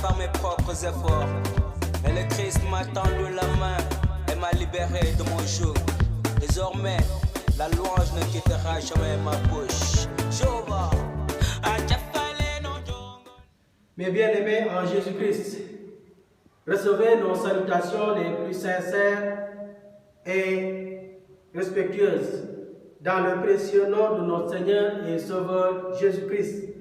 par mes propres efforts. Mais le Christ m'a tendu la main et m'a libéré de mon joug. Désormais, la louange ne quittera jamais ma bouche. Jova. Mes bien-aimés en Jésus-Christ, recevez nos salutations les plus sincères et respectueuses dans le précieux nom de notre Seigneur et Sauveur Jésus-Christ,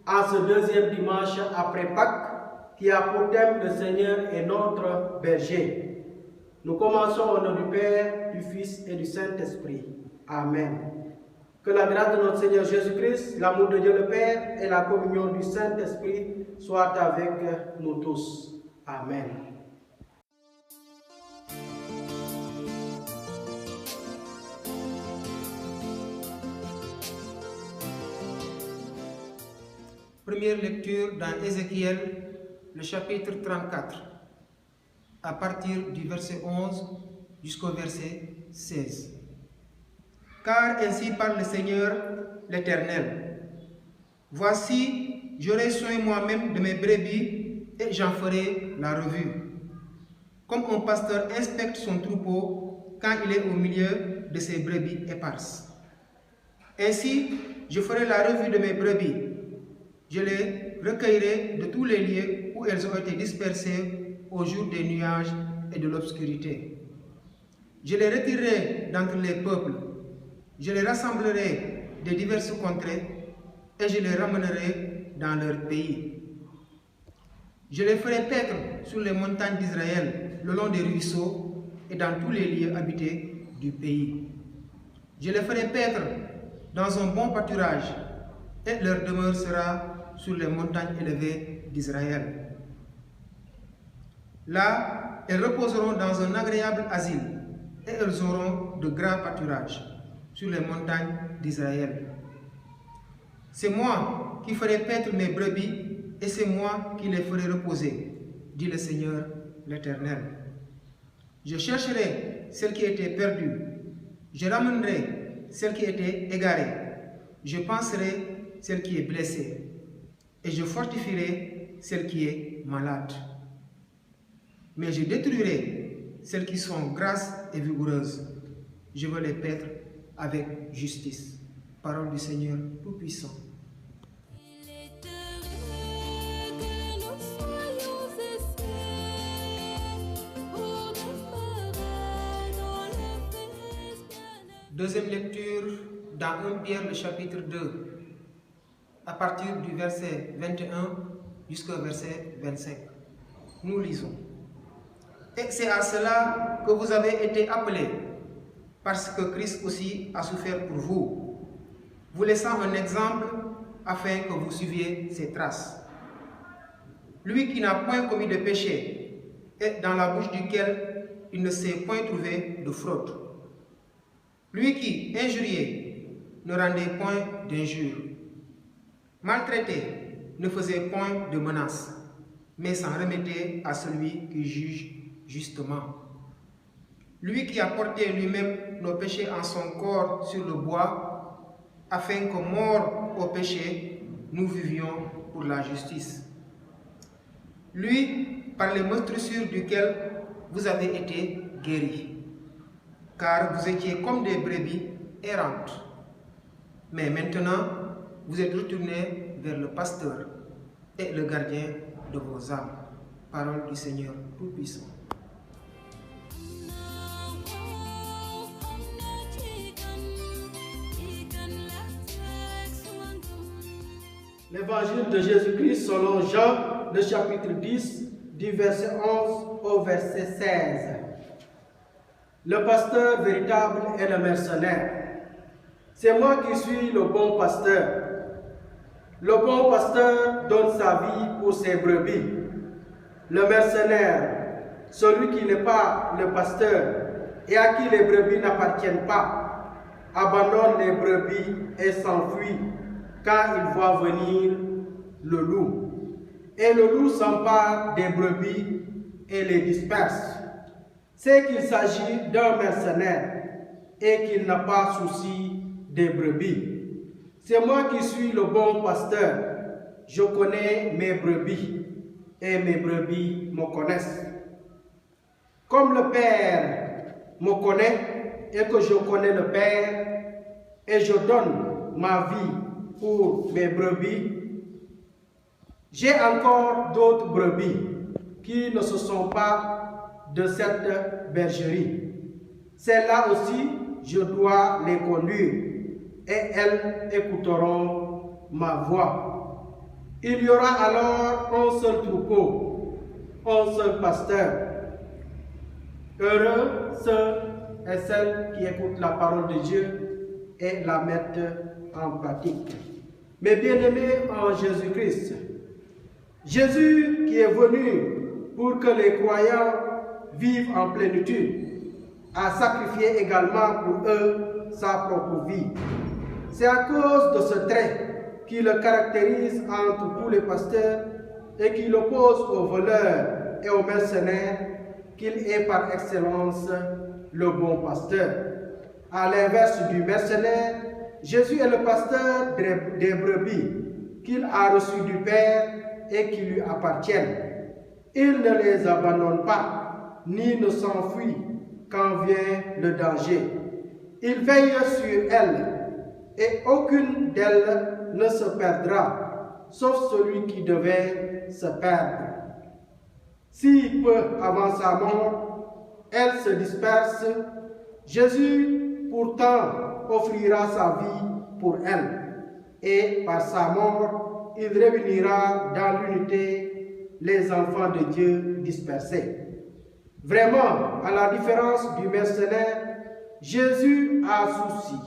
en ce deuxième dimanche après Pâques, qui a pour thème le Seigneur est notre berger. Nous commençons au nom du Père, du Fils et du Saint-Esprit. Amen. Que la grâce de notre Seigneur Jésus-Christ, l'amour de Dieu le Père et la communion du Saint-Esprit soient avec nous tous. Amen. Première lecture dans Ézéchiel, le chapitre 34, à partir du verset 11 jusqu'au verset 16. Car ainsi parle le Seigneur l'Éternel. Voici, j'aurai soin moi-même de mes brebis et j'en ferai la revue. Comme un pasteur inspecte son troupeau quand il est au milieu de ses brebis éparses. Ainsi, je ferai la revue de mes brebis. Je les recueillerai de tous les lieux où elles ont été dispersées au jour des nuages et de l'obscurité. Je les retirerai d'entre les peuples. Je les rassemblerai des diverses contrées et je les ramènerai dans leur pays. Je les ferai paître sur les montagnes d'Israël, le long des ruisseaux et dans tous les lieux habités du pays. Je les ferai paître dans un bon pâturage et leur demeure sera sur les montagnes élevées d'Israël. Là, elles reposeront dans un agréable asile et elles auront de grands pâturages sur les montagnes d'Israël. C'est moi qui ferai paître mes brebis et c'est moi qui les ferai reposer, dit le Seigneur l'Éternel. Je chercherai celle qui était perdue, je ramènerai celle qui était égarée, je penserai celle qui est blessée et je fortifierai celle qui est malade. Mais je détruirai celles qui sont grasses et vigoureuses. Je veux les paître avec justice. Parole du Seigneur Tout-Puissant. Deuxième lecture dans 1 Pierre, le chapitre 2, à partir du verset 21 jusqu'au verset 25. Nous lisons. Et c'est à cela que vous avez été appelés, parce que Christ aussi a souffert pour vous, vous laissant un exemple afin que vous suiviez ses traces. Lui qui n'a point commis de péché, et dans la bouche duquel il ne s'est point trouvé de fraude. Lui qui, injurié, ne rendait point d'injure. Maltraité, ne faisait point de menaces, mais s'en remettait à celui qui juge justement. Lui qui a porté lui-même nos péchés en son corps sur le bois, afin que, morts au péché, nous vivions pour la justice. Lui, par les meurtrissures duquel vous avez été guéris, car vous étiez comme des brebis errantes. Mais maintenant, vous êtes retournés vers le pasteur et le gardien de vos âmes. Parole du Seigneur Tout-Puissant. L'évangile de Jésus-Christ selon Jean, le chapitre 10, du verset 11 au verset 16. Le pasteur véritable est le mercenaire. C'est moi qui suis le bon pasteur. Le bon pasteur donne sa vie pour ses brebis. Le mercenaire, celui qui n'est pas le pasteur et à qui les brebis n'appartiennent pas, abandonne les brebis et s'enfuit quand il voit venir le loup. Et le loup s'empare des brebis et les disperse. C'est qu'il s'agit d'un mercenaire et qu'il n'a pas souci des brebis. C'est moi qui suis le bon pasteur. Je connais mes brebis et mes brebis me connaissent. Comme le Père me connaît et que je connais le Père, et je donne ma vie pour mes brebis, j'ai encore d'autres brebis qui ne se sont pas de cette bergerie. Celles-là aussi, je dois les conduire et elles écouteront ma voix. Il y aura alors un seul troupeau, un seul pasteur. Heureux ceux et celles qui écoutent la parole de Dieu et la mettent en pratique. Mes bien-aimés en Jésus-Christ, Jésus qui est venu pour que les croyants vivent en plénitude, a sacrifié également pour eux sa propre vie. C'est à cause de ce trait qui le caractérise entre tous les pasteurs et qui l'oppose aux voleurs et aux mercenaires qu'il est par excellence le bon pasteur. À l'inverse du mercenaire, Jésus est le pasteur des brebis qu'il a reçues du Père et qui lui appartiennent. Il ne les abandonne pas, ni ne s'enfuit quand vient le danger. Il veille sur elles, et aucune d'elles ne se perdra, sauf celui qui devait se perdre. Si peu avant sa mort, elles se dispersent, Jésus pourtant offrira sa vie pour elles, et par sa mort, il réunira dans l'unité les enfants de Dieu dispersés. Vraiment, à la différence du mercenaire, Jésus a souci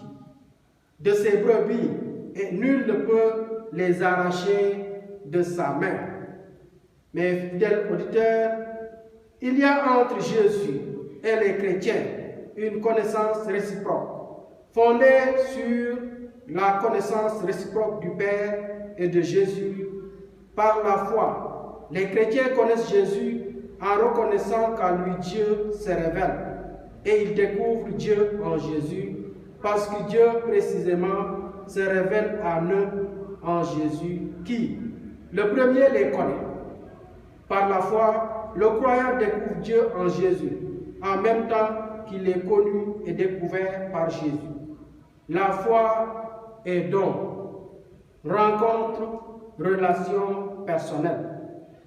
de ses brebis et nul ne peut les arracher de sa main. Mes fidèles auditeurs, il y a entre Jésus et les chrétiens une connaissance réciproque, fondée sur la connaissance réciproque du Père et de Jésus par la foi. Les chrétiens connaissent Jésus en reconnaissant qu'en lui Dieu se révèle et ils découvrent Dieu en Jésus parce que Dieu précisément se révèle à eux en Jésus qui, le premier, les connaît. Par la foi, le croyant découvre Dieu en Jésus en même temps qu'il est connu et découvert par Jésus. La foi est don, rencontre, relation personnelle.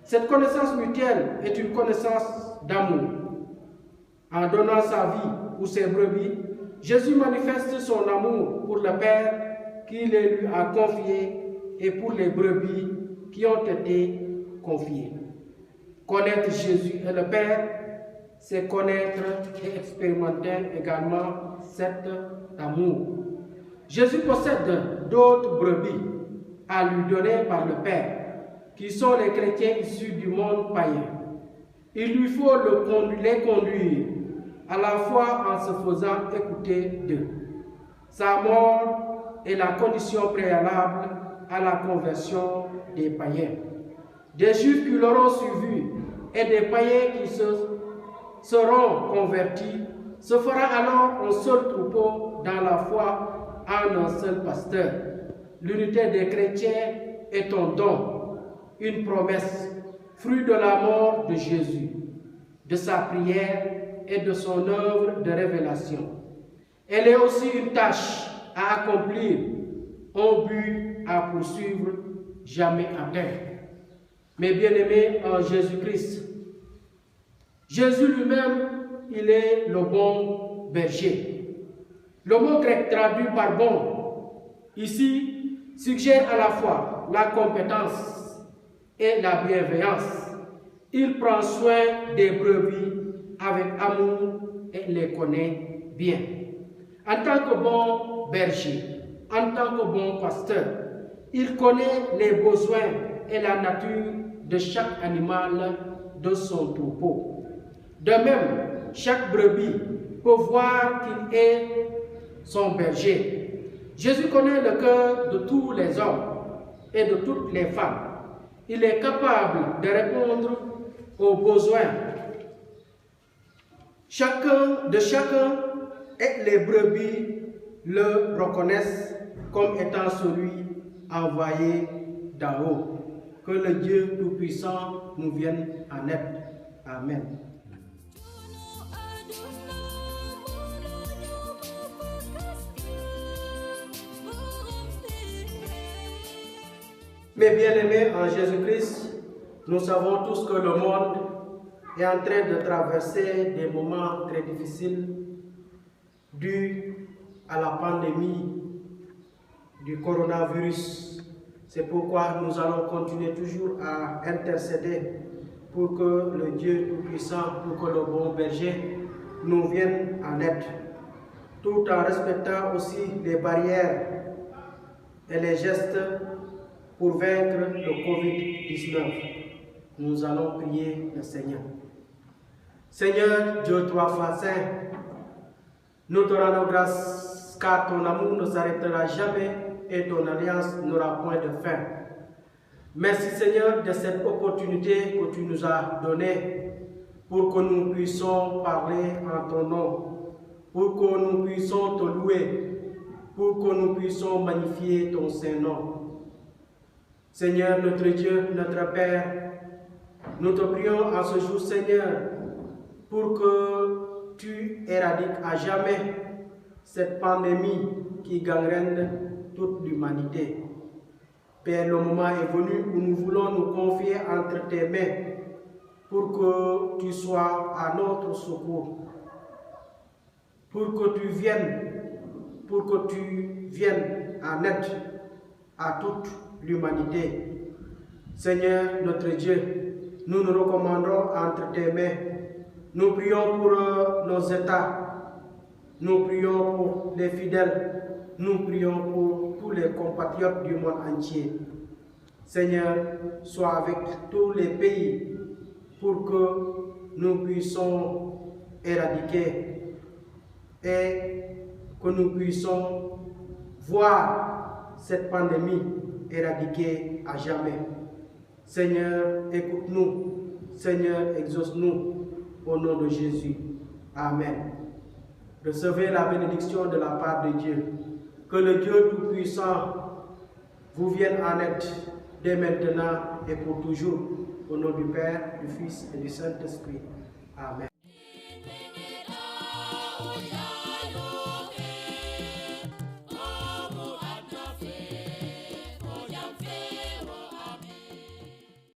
Cette connaissance mutuelle est une connaissance d'amour. En donnant sa vie pour ses brebis, Jésus manifeste son amour pour le Père qui les lui a confié et pour les brebis qui ont été confiées. Connaître Jésus et le Père, c'est connaître et expérimenter également cet amour. Jésus possède d'autres brebis à lui donner par le Père, qui sont les chrétiens issus du monde païen. Il lui faut les conduire, à la fois en se faisant écouter d'eux. Sa mort est la condition préalable à la conversion des païens. Des Juifs qui l'auront suivi et des païens qui seront convertis, se fera alors un seul troupeau dans la foi en un seul pasteur. L'unité des chrétiens est un don, une promesse, fruit de la mort de Jésus, de sa prière et de son œuvre de révélation. Elle est aussi une tâche à accomplir, un but à poursuivre, jamais atteint. Mes bien-aimés en Jésus-Christ, Jésus lui-même, il est le bon berger. Le mot grec traduit par bon, ici, suggère à la fois la compétence et la bienveillance. Il prend soin des brebis avec amour et les connaît bien. En tant que bon berger, en tant que bon pasteur, il connaît les besoins et la nature de chaque animal de son troupeau. De même, chaque brebis peut voir qu'il est son berger. Jésus connaît le cœur de tous les hommes et de toutes les femmes. Il est capable de répondre aux besoins de chacun et les brebis le reconnaissent comme étant celui envoyé d'en haut. Que le Dieu Tout-Puissant nous vienne en aide. Amen. Mes bien-aimés en Jésus-Christ, nous savons tous que le monde est en train de traverser des moments très difficiles dus à la pandémie du coronavirus. C'est pourquoi nous allons continuer toujours à intercéder pour que le Dieu Tout-Puissant, pour que le bon berger nous vienne en aide, tout en respectant aussi les barrières et les gestes pour vaincre le Covid-19. Nous allons prier le Seigneur. Seigneur Dieu trois fois saint, nous te rendons grâce car ton amour ne s'arrêtera jamais et ton alliance n'aura point de fin. Merci Seigneur de cette opportunité que tu nous as donnée pour que nous puissions parler en ton nom, pour que nous puissions te louer, pour que nous puissions magnifier ton Saint-Nom. Seigneur notre Dieu, notre Père, nous te prions en ce jour Seigneur pour que tu éradiques à jamais cette pandémie qui gangrène toute l'humanité. Père, le moment est venu où nous voulons nous confier entre tes mains pour que tu sois à notre secours, pour que tu viennes en aide à toute l'humanité. Seigneur notre Dieu, nous nous recommandons entre tes mains. Nous prions pour nos États, nous prions pour les fidèles, nous prions pour tous les compatriotes du monde entier. Seigneur, sois avec tous les pays pour que nous puissions éradiquer et que nous puissions voir cette pandémie éradiquée à jamais. Seigneur, écoute-nous. Seigneur, exauce-nous au nom de Jésus. Amen. Recevez la bénédiction de la part de Dieu. Que le Dieu Tout-Puissant vous vienne en aide dès maintenant et pour toujours. Au nom du Père, du Fils et du Saint-Esprit. Amen.